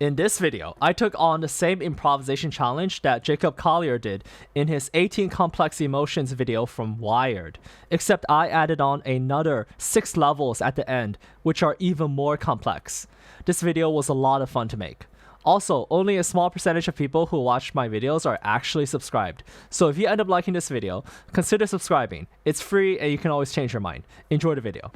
In this video, I took on the same improvisation challenge that Jacob Collier did in his 18 complex emotions video from Wired, except I added on another 6 levels at the end, which are even more complex. This video was a lot of fun to make. Also, only a small percentage of people who watch my videos are actually subscribed. So if you end up liking this video, consider subscribing. It's free and you can always change your mind. Enjoy the video.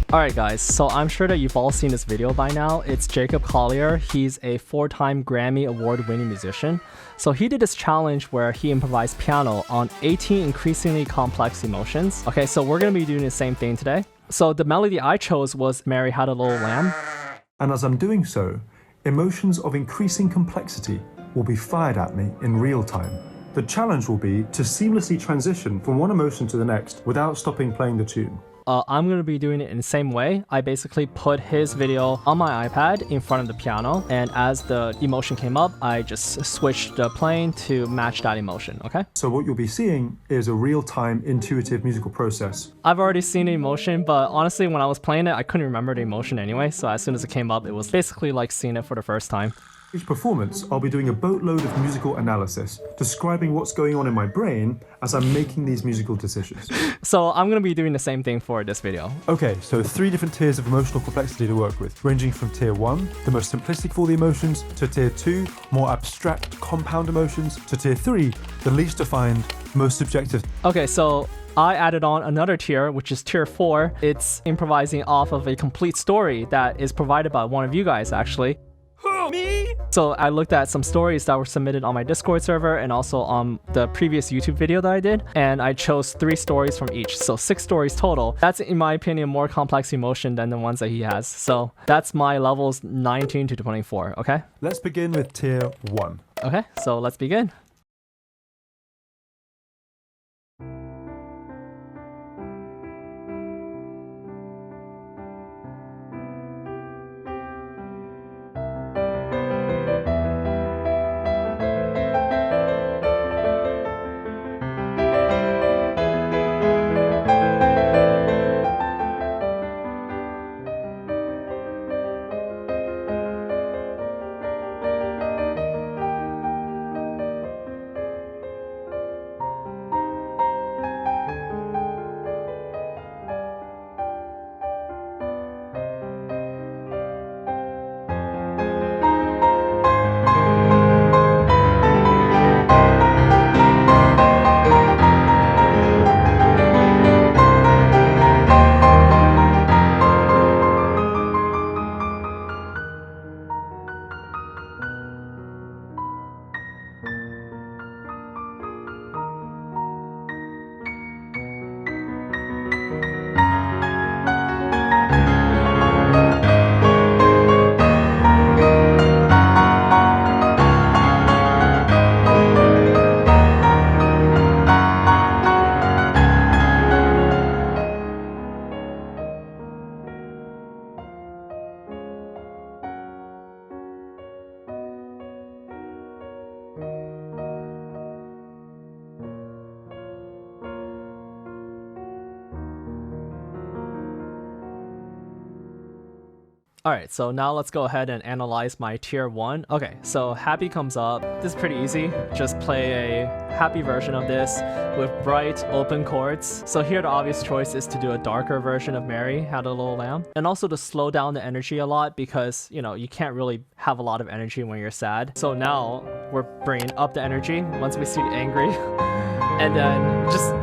Alright guys, so I'm sure that you've all seen this video by now. It's Jacob Collier. He's a 4-time Grammy award-winning musician. So he did this challenge where he improvised piano on 18 increasingly complex emotions. Okay, so we're going to be doing the same thing today. So the melody I chose was Mary Had a Little Lamb. And as I'm doing so, emotions of increasing complexity will be fired at me in real time. The challenge will be to seamlessly transition from one emotion to the next without stopping playing the tune. I'm going to be doing it in the same way. I basically put his video on my iPad in front of the piano, and as the emotion came up, I just switched the playing to match that emotion, okay? So what you'll be seeing is a real-time intuitive musical process. I've already seen the emotion, but honestly, when I was playing it, I couldn't remember the emotion anyway, so as soon as it came up, it was basically like seeing it for the first time. Each performance, I'll be doing a boatload of musical analysis, describing what's going on in my brain as I'm making these musical decisions. So I'm going to be doing the same thing for this video. Okay, so 3 different tiers of emotional complexity to work with, ranging from tier 1, the most simplistic of all the emotions, to tier 2, more abstract, compound emotions, to tier 3, the least defined, most subjective. Okay, so I added on another tier, which is tier 4. It's improvising off of a complete story that is provided by one of you guys, actually. Who, me? So I looked at some stories that were submitted on my Discord server and also on the previous YouTube video that I did, and I chose 3 stories from each, so 6 stories total. That's, in my opinion, more complex emotion than the ones that he has. So that's my levels 19 to 24, okay? Let's begin with tier 1. Okay, so let's begin. Alright, so now let's go ahead and analyze my tier 1. Okay, so happy comes up. This is pretty easy. Just play a happy version of this with bright open chords. So here the obvious choice is to do a darker version of Mary Had a Little Lamb. And also to slow down the energy a lot because, you know, you can't really have a lot of energy when you're sad. So now we're bringing up the energy once we see the angry. And then just...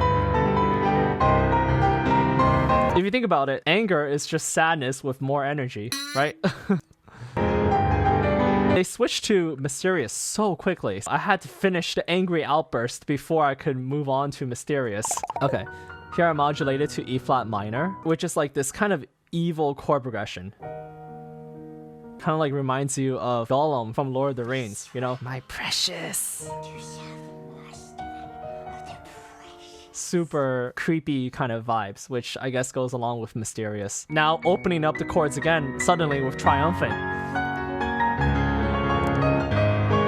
if you think about it, anger is just sadness with more energy, right? They switched to mysterious so quickly. I had to finish the angry outburst before I could move on to mysterious. Okay, here I modulated to E flat minor, which is like this kind of evil chord progression. Kind of like reminds you of Gollum from Lord of the Rings, you know? My precious. Super creepy kind of vibes, which I guess goes along with mysterious. Now opening up the chords again, suddenly with triumphant.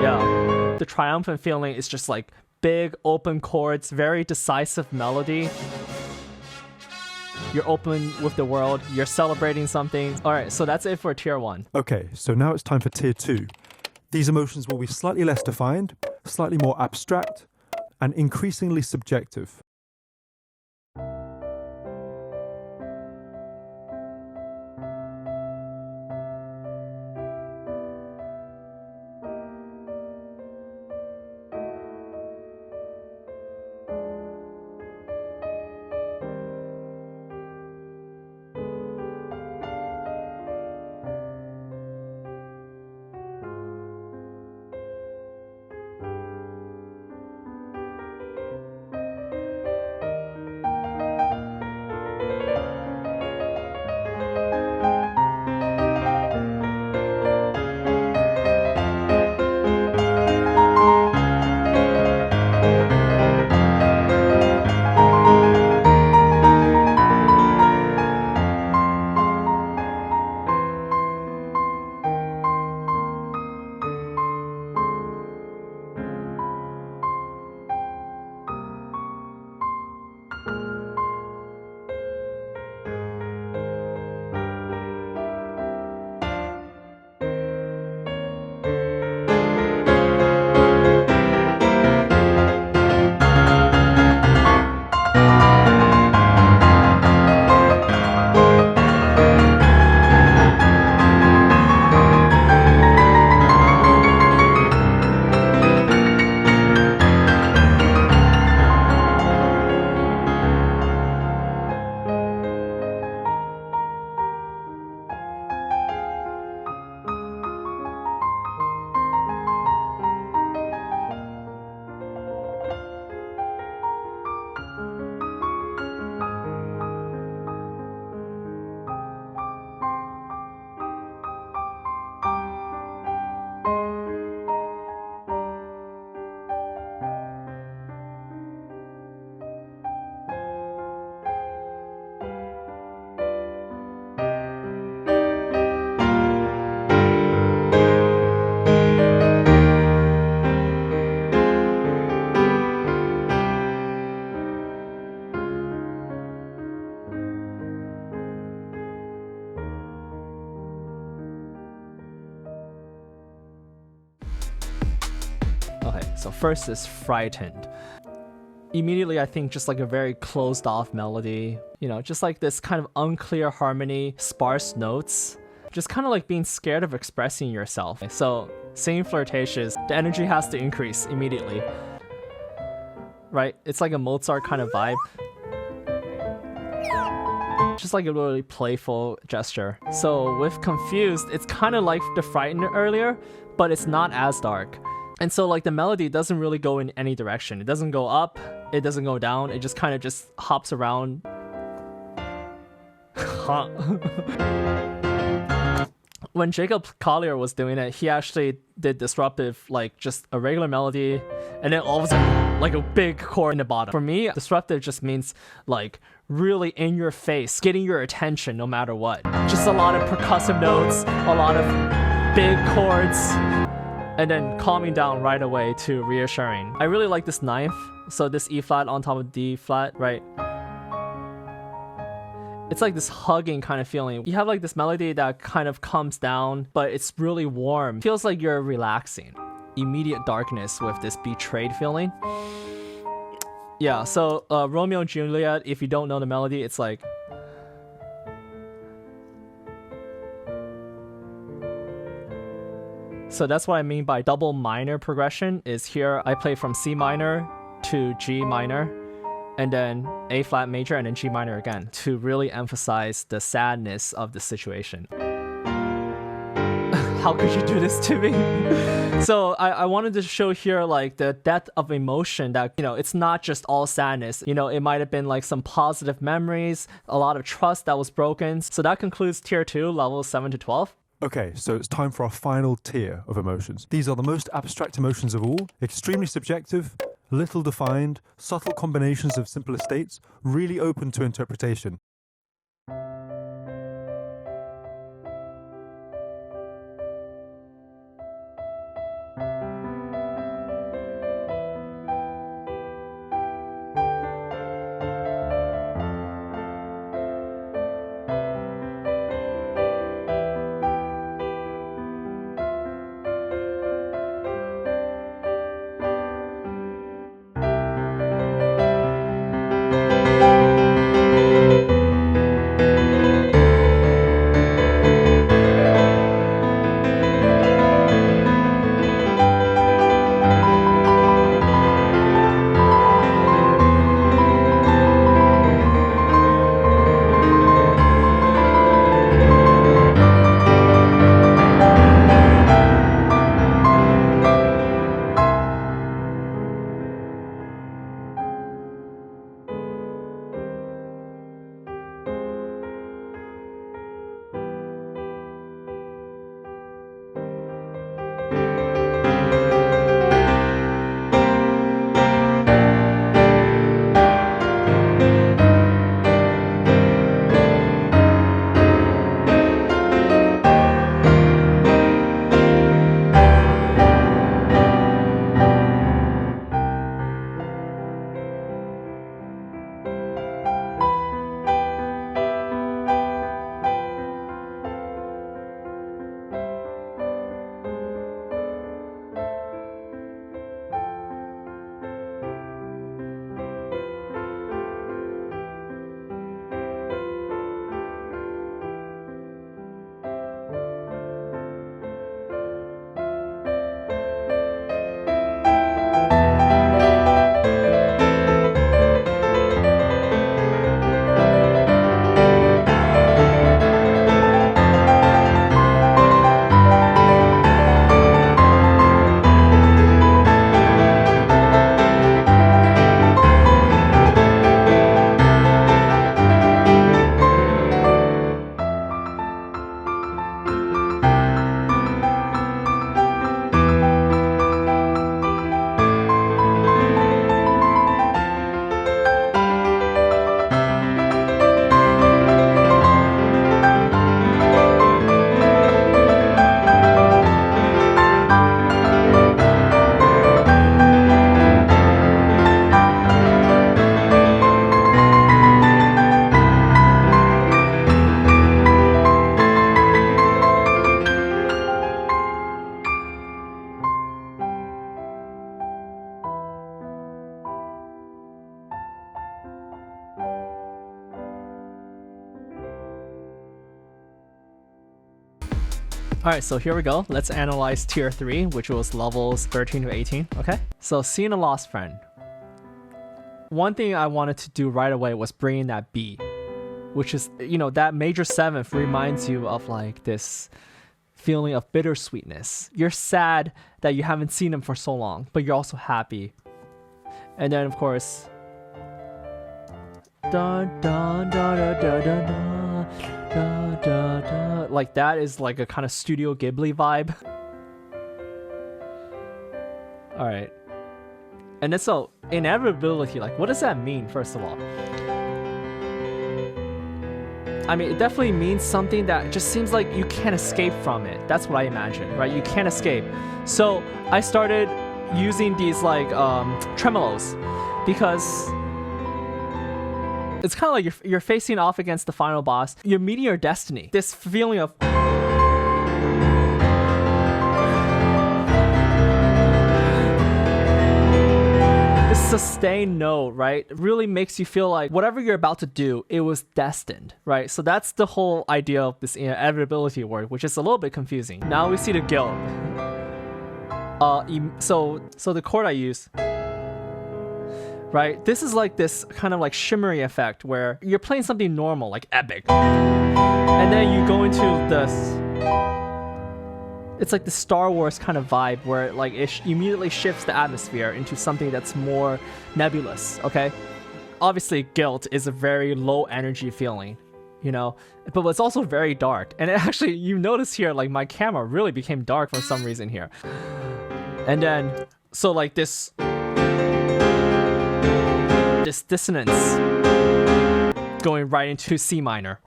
Yeah, the triumphant feeling is just like big open chords, very decisive melody. you're open with the world, you're celebrating something. All right, so that's it for tier 1. Okay, so now it's time for tier 2. These emotions will be slightly less defined, slightly more abstract, and increasingly subjective. Okay, so first is frightened. Immediately, I think just like a very closed off melody, you know, just like this kind of unclear harmony, sparse notes, just kind of like being scared of expressing yourself. So singing flirtatious, the energy has to increase immediately, right? It's like a Mozart kind of vibe. Just like a really playful gesture. So with confused, it's kind of like the frightened earlier, but it's not as dark. And so like the melody doesn't really go in any direction. It doesn't go up, it doesn't go down, it just kind of just hops around. When Jacob Collier was doing it, he actually did disruptive, like just a regular melody, and then all of a sudden, like a big chord in the bottom. For me, disruptive just means like really in your face, getting your attention no matter what. Just a lot of percussive notes, a lot of big chords, and then calming down right away to reassuring. I really like this ninth, so this E flat on top of D flat, right? It's like this hugging kind of feeling. You have like this melody that kind of comes down, but it's really warm. Feels like you're relaxing. Immediate darkness with this betrayed feeling. Yeah, so Romeo and Juliet, if you don't know the melody, it's like... So that's what I mean by double minor progression, is here I play from C minor to G minor, and then A flat major, and then G minor again, to really emphasize the sadness of the situation. How could you do this to me? So I wanted to show here like the depth of emotion that, you know, it's not just all sadness. You know, it might have been like some positive memories, a lot of trust that was broken. So that concludes tier 2, levels 7 to 12. Okay, so it's time for our final tier of emotions. These are the most abstract emotions of all, extremely subjective, little defined, subtle combinations of simpler states, really open to interpretation. Alright, so here we go. Let's analyze tier 3, which was levels 13 to 18. Okay, so seeing a lost friend. One thing I wanted to do right away was bring in that B, which is, you know, that major 7th reminds you of like this feeling of bittersweetness. You're sad that you haven't seen him for so long, but you're also happy. And then, of course, dun, dun, dun, dun, dun, dun, dun, dun, dun, dun. Like that is like a kind of Studio Ghibli vibe. All right. And then so inevitability, like what does that mean, first of all? I mean, it definitely means something that just seems like you can't escape from it. That's what I imagine, right? You can't escape. So I started using these like tremolos because it's kind of like you're facing off against the final boss. You're meeting your destiny. This feeling of sustained note, right? It really makes you feel like whatever you're about to do, it was destined, right? So that's the whole idea of this inevitability word, which is a little bit confusing. Now we see the guilt. So the chord I use, right? This is like this kind of like shimmery effect where you're playing something normal, like epic, and then you go into this. It's like the Star Wars kind of vibe where like it immediately shifts the atmosphere into something that's more nebulous, okay? Obviously, guilt is a very low energy feeling, you know? But it's also very dark. And actually, you notice here, like my camera really became dark for some reason here. And then, so like this dissonance going right into C minor.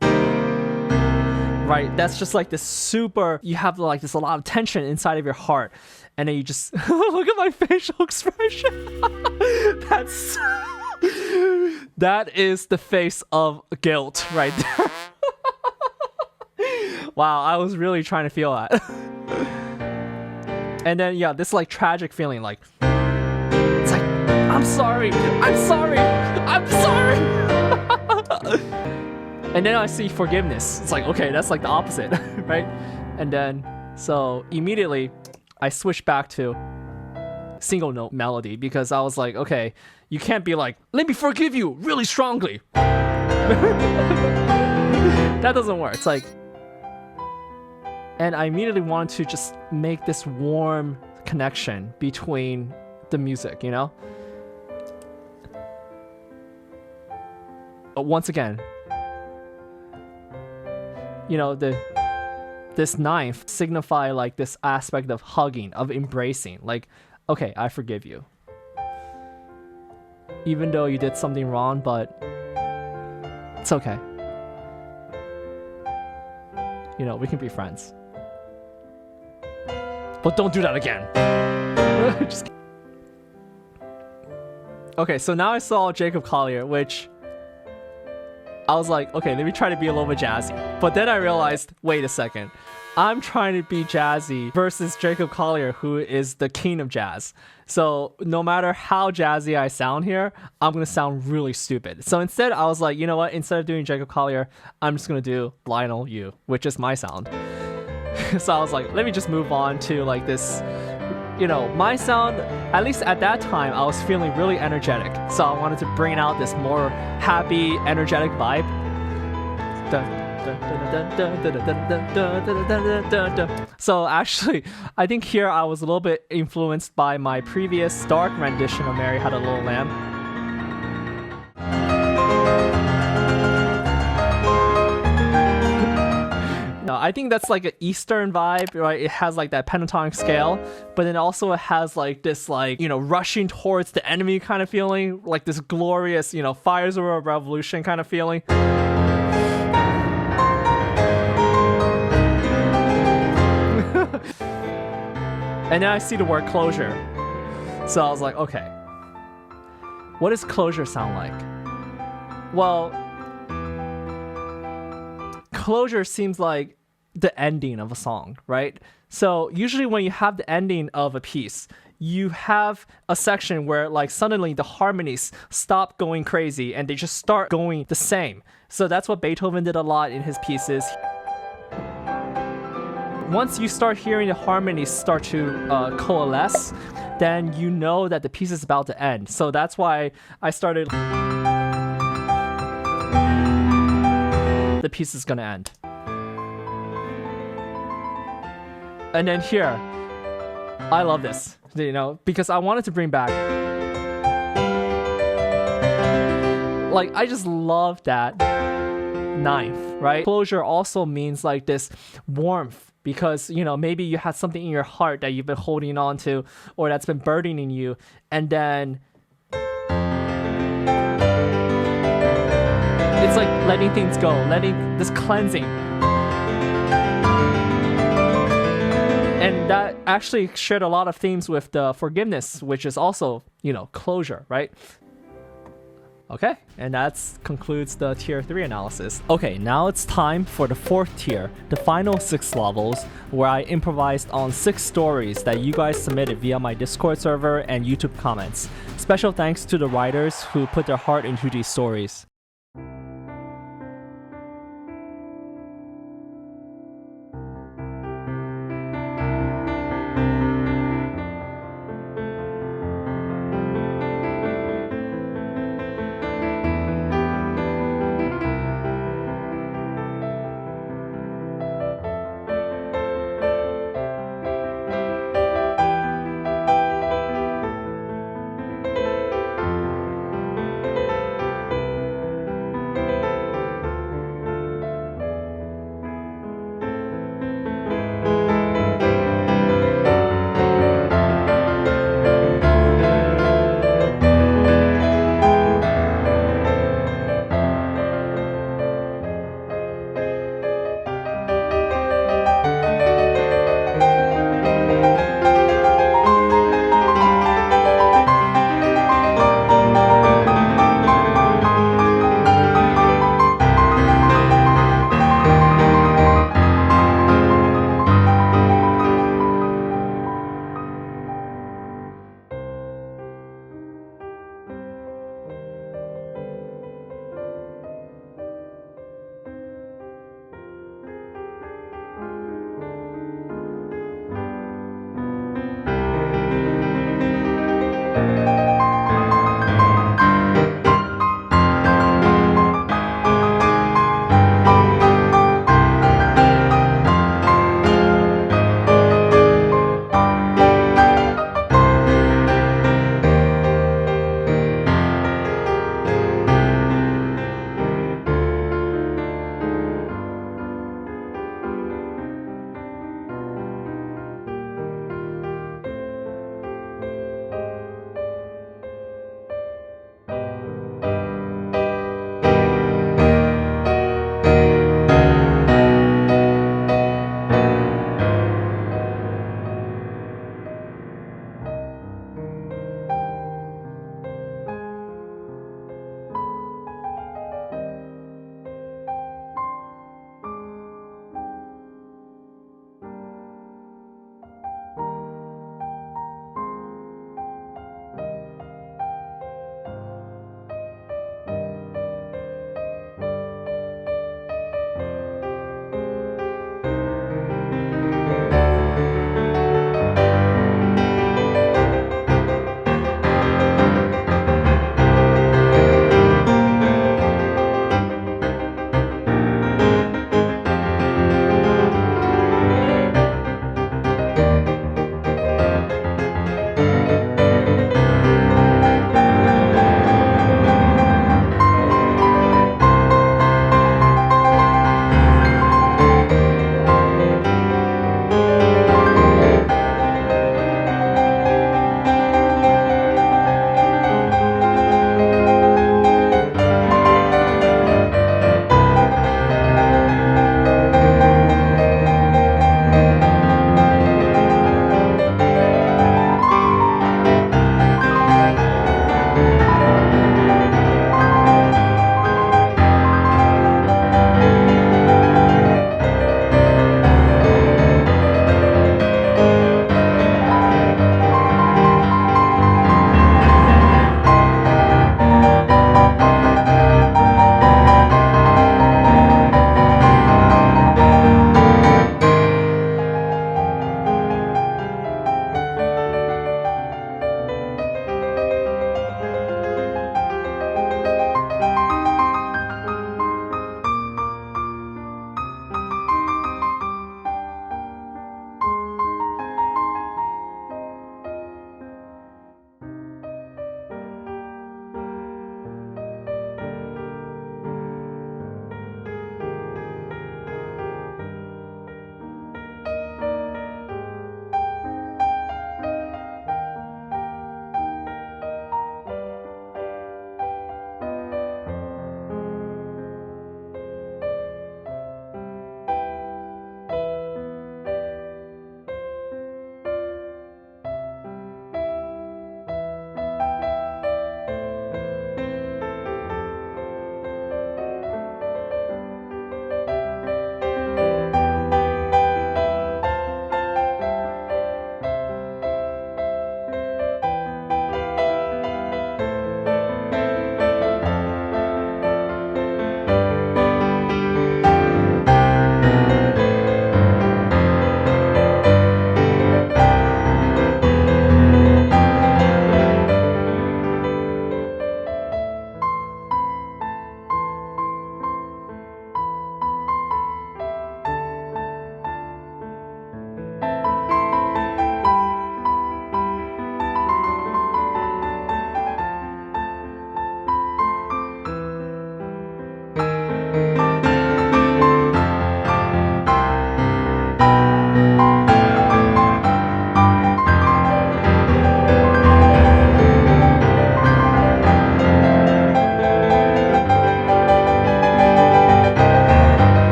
Right, that's just like this super, you have like this a lot of tension inside of your heart, and then you just look at my facial expression. That is the face of guilt right there. Wow, I was really trying to feel that. And then yeah, this like tragic feeling, like it's like I'm sorry. And then I see forgiveness. It's like, okay, that's like the opposite, right? And then, so immediately I switch back to single note melody because I was like, okay, you can't be like, let me forgive you really strongly. That doesn't work. It's like, and I immediately wanted to just make this warm connection between the music, you know? But once again, you know, this knife signify like this aspect of hugging, of embracing, like, okay, I forgive you. Even though you did something wrong, but it's okay. You know, we can be friends. But don't do that again. Just... Okay, so now I saw Jacob Collier, which I was like, okay, let me try to be a little bit jazzy. But then I realized, wait a second. I'm trying to be jazzy versus Jacob Collier, who is the king of jazz. So no matter how jazzy I sound here, I'm going to sound really stupid. So instead, I was like, you know what? Instead of doing Jacob Collier, I'm just going to do Lionel U, which is my sound. So I was like, let me just move on to like this, you know, my sound. At least at that time, I was feeling really energetic. So I wanted to bring out this more happy, energetic vibe. So actually, I think here I was a little bit influenced by my previous dark rendition of Mary Had a Little Lamb. I think that's like an Eastern vibe, right? It has like that pentatonic scale, but then also it has like this like, you know, rushing towards the enemy kind of feeling, like this glorious, you know, fires of a revolution kind of feeling. And then I see the word closure. So I was like, okay, what does closure sound like? Well, closure seems like the ending of a song, right? So usually when you have the ending of a piece, you have a section where like suddenly the harmonies stop going crazy and they just start going the same. So that's what Beethoven did a lot in his pieces. once you start hearing the harmonies start to coalesce, then you know that the piece is about to end. So that's why I started. The piece is gonna end. And then here, I love this, you know, because I wanted to bring back, like, I just love that ninth, right? Closure also means like this warmth, because, you know, maybe you had something in your heart that you've been holding on to, or that's been burdening you, and then it's like letting things go, letting this cleansing. And that actually shared a lot of themes with the forgiveness, which is also, you know, closure, right? Okay, and that concludes the tier 3 analysis. Okay, now it's time for the 4th tier, the final 6 levels, where I improvised on 6 stories that you guys submitted via my Discord server and YouTube comments. Special thanks to the writers who put their heart into these stories.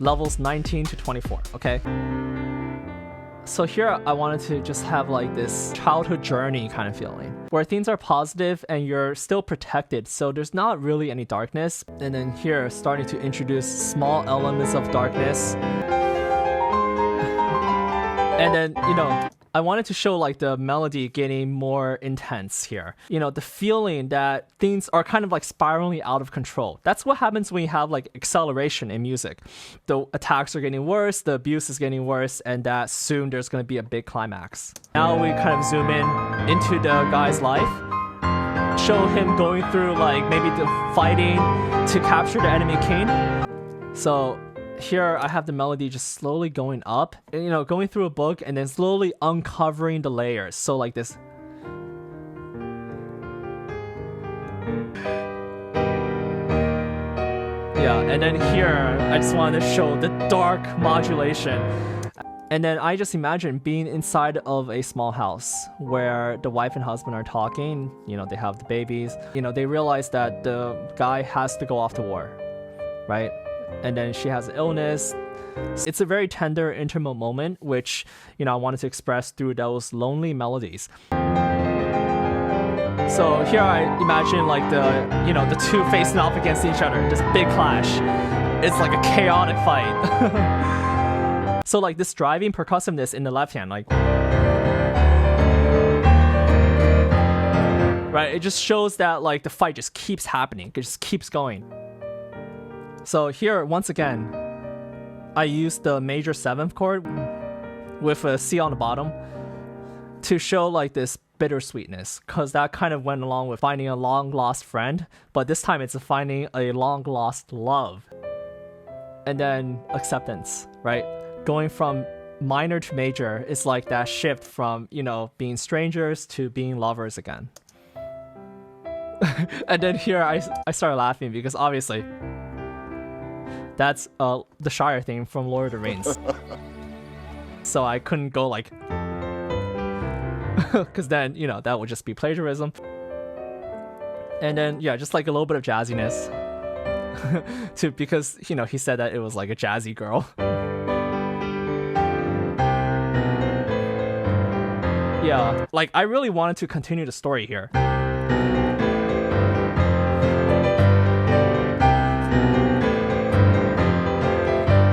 levels 19 to 24, okay? So here I wanted to just have like this childhood journey kind of feeling, where things are positive and you're still protected, so there's not really any darkness. And then here, starting to introduce small elements of darkness. And then, I wanted to show like the melody getting more intense here. The feeling that things are kind of like spiraling out of control. That's what happens when you have like acceleration in music. The attacks are getting worse, the abuse is getting worse, and that soon there's going to be a big climax. Now we kind of zoom in into the guy's life. Show him going through like maybe the fighting to capture the enemy king. So here I have the melody just slowly going up, and going through a book and then slowly uncovering the layers. So like this. Yeah, and then here I just wanted to show the dark modulation. And then I just imagine being inside of a small house where the wife and husband are talking, they have the babies, they realize that the guy has to go off to war, right? And then she has an illness. It's a very tender, intimate moment, which, I wanted to express through those lonely melodies. So here I imagine like the two facing off against each other, this big clash. It's like a chaotic fight. So like this driving percussiveness in the left hand, like, right? It just shows that like the fight just keeps happening. It just keeps going. So here, once again, I used the major 7th chord with a C on the bottom to show like this bittersweetness, because that kind of went along with finding a long-lost friend, but this time it's finding a long-lost love. And then acceptance, right? Going from minor to major is like that shift from, being strangers to being lovers again. And then here I started laughing because obviously that's the Shire theme from Lord of the Rings. So I couldn't go like, because then, that would just be plagiarism. And then, yeah, just like a little bit of jazziness. Because, he said that it was like a jazzy girl. Yeah, like I really wanted to continue the story here.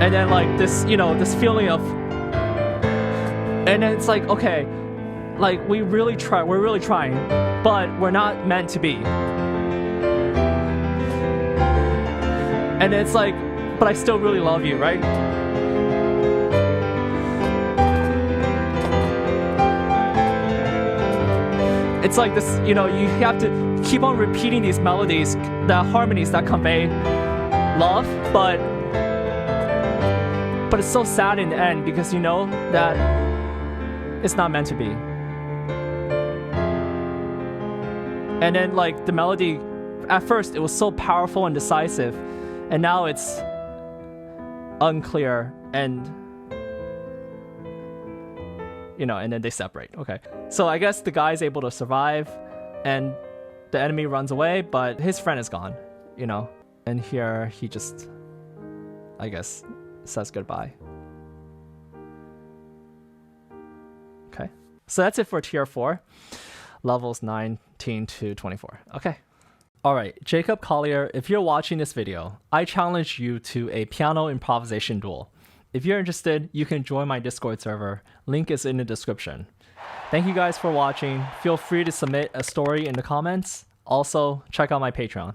And then like this, this feeling of, and then it's like, okay, like we're really trying, but we're not meant to be. And it's like, but I still really love you, right? It's like this, you have to keep on repeating these melodies, the harmonies that convey love, but it's so sad in the end because that it's not meant to be. And then like the melody, at first it was so powerful and decisive, and now it's unclear and and then they separate. Okay, so I guess the guy's able to survive and the enemy runs away, but his friend is gone, and here he just, I guess, says goodbye. Okay, so that's it for tier 4, levels 19 to 24. Okay. All right, Jacob Collier, if you're watching this video, I challenge you to a piano improvisation duel. If you're interested, you can join my Discord server. Link is in the description. Thank you guys for watching. Feel free to submit a story in the comments. Also, check out my Patreon.